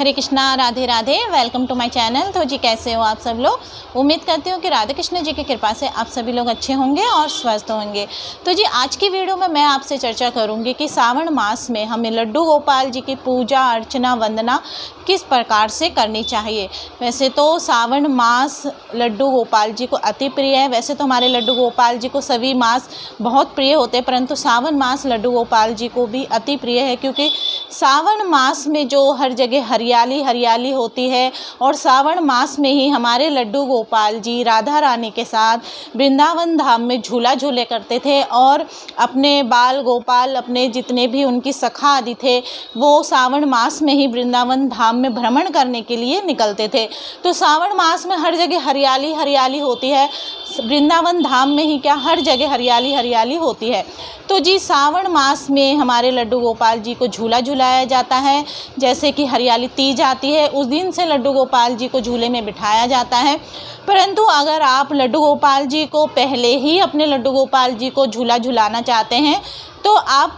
Hare Krishna, Radhe Radhe. Welcome to my channel. तो जी कैसे हो आप सब लोग? उम्मीद करती हूँ कि राधे कृष्ण जी की कृपा से आप सभी लोग अच्छे होंगे और स्वस्थ होंगे। तो जी आज की वीडियो में मैं आपसे चर्चा करूँगी कि सावन मास में हमें लड्डू गोपाल जी की पूजा अर्चना वंदना किस प्रकार से करनी चाहिए। वैसे तो सावन मास लड्डू गोपाल जी को अति प्रिय है। वैसे तो हमारे लड्डू गोपाल जी को सभी मास बहुत प्रिय होते हैं, परंतु सावन मास लड्डू गोपाल जी को भी अति प्रिय है, क्योंकि सावन मास में जो हर जगह हरियाली हरियाली होती है और सावन मास में ही हमारे लड्डू गोपाल जी राधा रानी के साथ वृंदावन धाम में झूला झूले करते थे और अपने बाल गोपाल, अपने जितने भी उनकी सखा आदि थे, वो सावन मास में ही वृंदावन धाम में भ्रमण करने के लिए निकलते थे। तो सावन मास में हर जगह हरियाली हरियाली होती है, वृंदावन धाम में ही क्या हर जगह हरियाली हरियाली होती है। तो जी सावन मास में हमारे लड्डू गोपाल जी को झूला झुलाया जाता है। जैसे कि हरियाली तीज आती है, उस दिन से लड्डू गोपाल जी को झूले में बिठाया जाता है। परंतु अगर आप लड्डू गोपाल जी को पहले ही अपने लड्डू गोपाल जी को झूला झुलाना चाहते हैं तो आप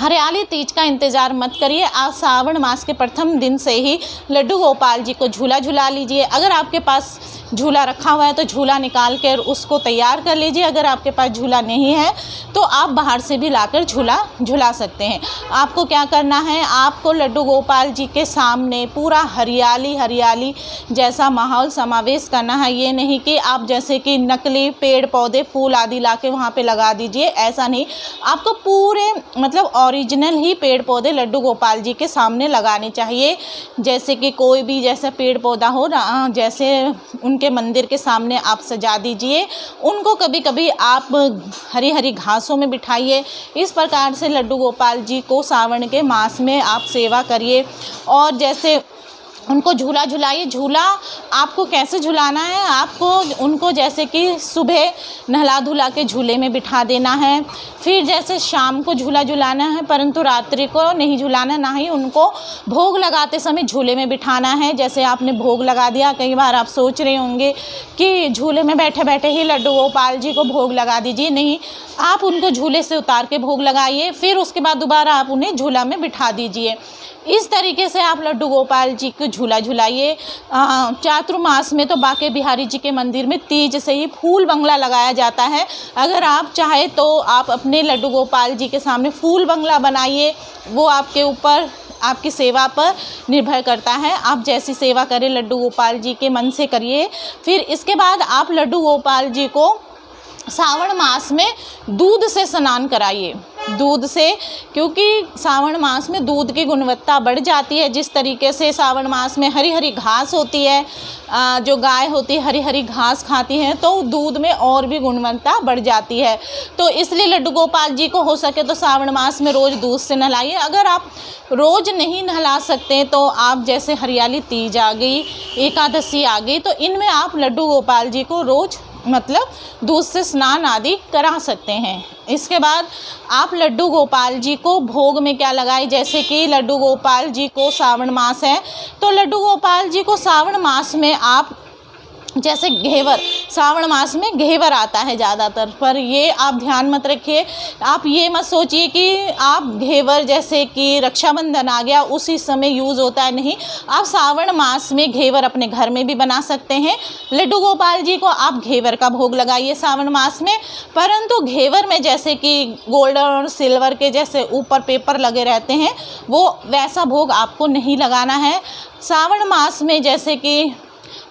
हरियाली तीज का इंतज़ार मत करिए। आप सावन मास के प्रथम दिन से ही लड्डू गोपाल जी को झूला झुला लीजिए। अगर आपके पास झूला रखा हुआ है तो झूला निकाल कर उसको तैयार कर लीजिए। अगर आपके पास झूला नहीं है तो आप बाहर से भी लाकर झूला झुला सकते हैं। आपको क्या करना है, आपको लड्डू गोपाल जी के सामने पूरा हरियाली हरियाली जैसा माहौल समावेश करना है। ये नहीं कि आप जैसे कि नकली पेड़ पौधे फूल आदि ला के वहाँ पर लगा दीजिए, ऐसा नहीं। आपको पूरे मतलब ओरिजिनल ही पेड़ पौधे लड्डू गोपाल जी के सामने लगाने चाहिए। जैसे कि कोई भी जैसा पेड़ पौधा हो, जैसे उनके मंदिर के सामने आप सजा दीजिए। उनको कभी कभी आप हरी हरी घासों में बिठाइए। इस प्रकार से लड्डू गोपाल जी को सावन के मास में आप सेवा करिए। और जैसे उनको झूला झुलाइए। झूला आपको कैसे झुलाना है, आपको उनको जैसे कि सुबह नहला धुला के झूले में बिठा देना है, फिर जैसे शाम को झूला झुलाना है, परंतु रात्रि को नहीं झुलाना, ना ही उनको भोग लगाते समय झूले में बिठाना है। जैसे आपने भोग लगा दिया, कई बार आप सोच रहे होंगे कि झूले में बैठे बैठे ही लड्डू गोपाल जी को भोग लगा दीजिए। नहीं, आप उनको झूले से उतार के भोग लगाइए, फिर उसके बाद दोबारा आप उन्हें झूला में बिठा दीजिए। इस तरीके से आप लड्डू गोपाल जी को झूला झुलाइए। चातुर्मास में तो बांके बिहारी जी के मंदिर में तीज से ही फूल बंगला लगाया जाता है। अगर आप चाहे तो आप अपने लड्डू गोपाल जी के सामने फूल बंगला बनाइए। वो आपके ऊपर, आपकी सेवा पर निर्भर करता है। आप जैसी सेवा करें लड्डू गोपाल जी के मन से करिए। फिर इसके बाद आप लड्डू गोपाल जी को सावन मास में दूध से स्नान कराइए। दूध से, क्योंकि सावन मास में दूध की गुणवत्ता बढ़ जाती है। जिस तरीके से सावन मास में हरी हरी घास होती है, जो गाय होती है हरी हरी घास खाती है, तो दूध में और भी गुणवत्ता बढ़ जाती है। तो इसलिए लड्डू गोपाल जी को हो सके तो सावन मास में रोज़ दूध से नहलाइए। अगर आप रोज़ नहीं नहला सकते तो आप जैसे हरियाली तीज आ गई, एकादशी आ गई, तो इनमें आप लड्डू गोपाल जी को रोज़ मतलब दूध से स्नान आदि करा सकते हैं। इसके बाद आप लड्डू गोपाल जी को भोग में क्या लगाए, जैसे कि लड्डू गोपाल जी को सावन मास है तो लड्डू गोपाल जी को सावन मास में आप जैसे घेवर, सावन मास में घेवर आता है ज़्यादातर, पर ये आप ध्यान मत रखिए। आप ये मत सोचिए कि आप घेवर जैसे कि रक्षाबंधन आ गया उसी समय यूज़ होता है, नहीं। आप सावन मास में घेवर अपने घर में भी बना सकते हैं। लड्डू गोपाल जी को आप घेवर का भोग लगाइए सावन मास में, परंतु घेवर में जैसे कि गोल्डन और सिल्वर के जैसे ऊपर पेपर लगे रहते हैं, वो वैसा भोग आपको नहीं लगाना है। सावन मास में जैसे कि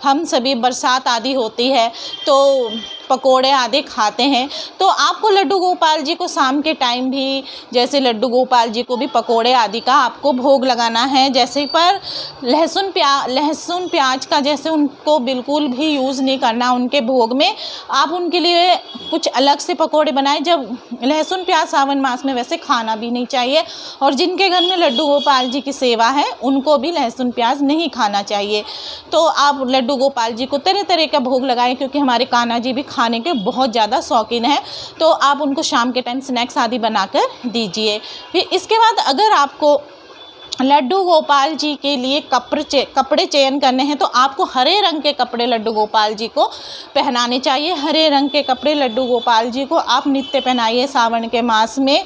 हम सभी बरसात आदि होती है तो पकोड़े आदि खाते हैं, तो आपको लड्डू गोपाल जी को शाम के टाइम भी जैसे लड्डू गोपाल जी को भी पकोड़े आदि का आपको भोग लगाना है। जैसे पर लहसुन प्याज का जैसे उनको बिल्कुल भी यूज़ नहीं करना उनके भोग में। आप उनके लिए कुछ अलग से पकोड़े बनाएं। जब लहसुन प्याज सावन मास में वैसे खाना भी नहीं चाहिए, और जिनके घर में लड्डू गोपाल जी की सेवा है उनको भी लहसुन प्याज नहीं खाना चाहिए। तो आप लड्डू गोपाल जी को तरह तरह का भोग लगाएं, क्योंकि हमारे कान्हा जी भी खाने के बहुत ज़्यादा शौकीन है। तो आप उनको शाम के टाइम स्नैक्स आदि बनाकर दीजिए। फिर इसके बाद अगर आपको लड्डू गोपाल जी के लिए कपड़े चयन करने हैं तो आपको हरे रंग के कपड़े लड्डू गोपाल जी को पहनाने चाहिए। हरे रंग के कपड़े लड्डू गोपाल जी को आप नित्य पहनाइए सावन के मास में।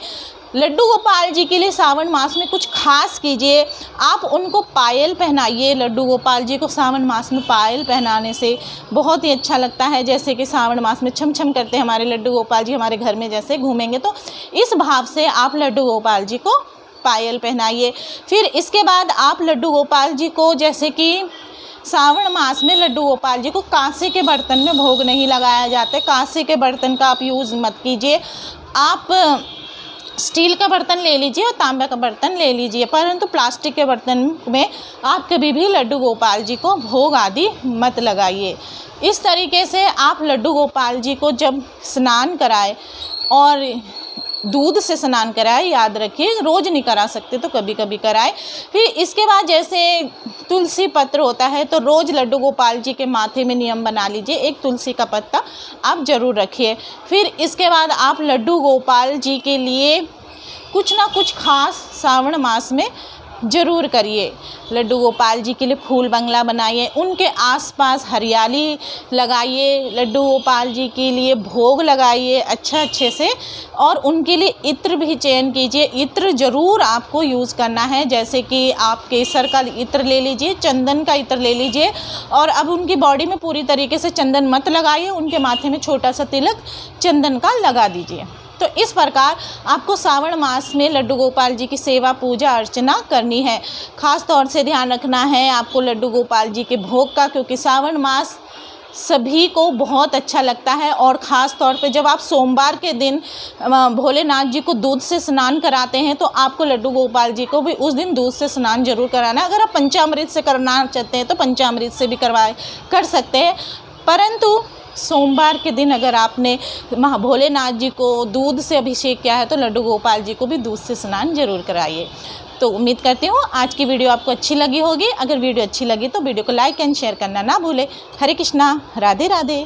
लड्डू गोपाल जी के लिए सावन मास में कुछ खास कीजिए। आप उनको पायल पहनाइए। लड्डू गोपाल जी को सावन मास में पायल पहनाने से बहुत ही अच्छा लगता है। जैसे कि सावन मास में छम छम करते हैं हमारे लड्डू गोपाल जी, हमारे घर में जैसे घूमेंगे, तो इस भाव से आप लड्डू गोपाल जी को पायल पहनाइए। फिर इसके बाद आप लड्डू गोपाल जी को, जैसे कि सावन मास में लड्डू गोपाल जी को कांसे के बर्तन में भोग नहीं लगाया जाता है। कांसे के बर्तन का आप यूज़ मत कीजिए। आप स्टील का बर्तन ले लीजिए और तांबा का बर्तन ले लीजिए, परंतु प्लास्टिक के बर्तन में आप कभी भी लड्डू गोपाल जी को भोग आदि मत लगाइए। इस तरीके से आप लड्डू गोपाल जी को जब स्नान कराए, और दूध से स्नान कराए, याद रखिए रोज़ नहीं करा सकते तो कभी कभी कराए। फिर इसके बाद जैसे तुलसी पत्र होता है, तो रोज़ लड्डू गोपाल जी के माथे में नियम बना लीजिए, एक तुलसी का पत्ता आप ज़रूर रखिए। फिर इसके बाद आप लड्डू गोपाल जी के लिए कुछ ना कुछ खास सावन मास में ज़रूर करिए। लड्डू गोपाल जी के लिए फूल बंगला बनाइए, उनके आसपास हरियाली लगाइए, लड्डू गोपाल जी के लिए भोग लगाइए अच्छे से, और उनके लिए इत्र भी चयन कीजिए। इत्र ज़रूर आपको यूज़ करना है, जैसे कि आप केसर का इत्र ले लीजिए, चंदन का इत्र ले लीजिए। और अब उनकी बॉडी में पूरी तरीके से चंदन मत लगाइए, उनके माथे में छोटा सा तिलक चंदन का लगा दीजिए। तो इस प्रकार आपको सावन मास में लड्डू गोपाल जी की सेवा पूजा अर्चना करनी है। ख़ास तौर से ध्यान रखना है आपको लड्डू गोपाल जी के भोग का, क्योंकि सावन मास सभी को बहुत अच्छा लगता है। और ख़ास तौर पे जब आप सोमवार के दिन भोलेनाथ जी को दूध से स्नान कराते हैं, तो आपको लड्डू गोपाल जी को भी उस दिन दूध से स्नान जरूर कराना है। अगर आप पंचामृत से करना चाहते हैं तो पंचामृत से भी कर सकते हैं, परंतु सोमवार के दिन अगर आपने भोलेनाथ जी को दूध से अभिषेक किया है तो लड्डू गोपाल जी को भी दूध से स्नान जरूर कराइए। तो उम्मीद करती हूँ आज की वीडियो आपको अच्छी लगी होगी। अगर वीडियो अच्छी लगी तो वीडियो को लाइक एंड शेयर करना ना भूलें। हरे कृष्णा, राधे राधे।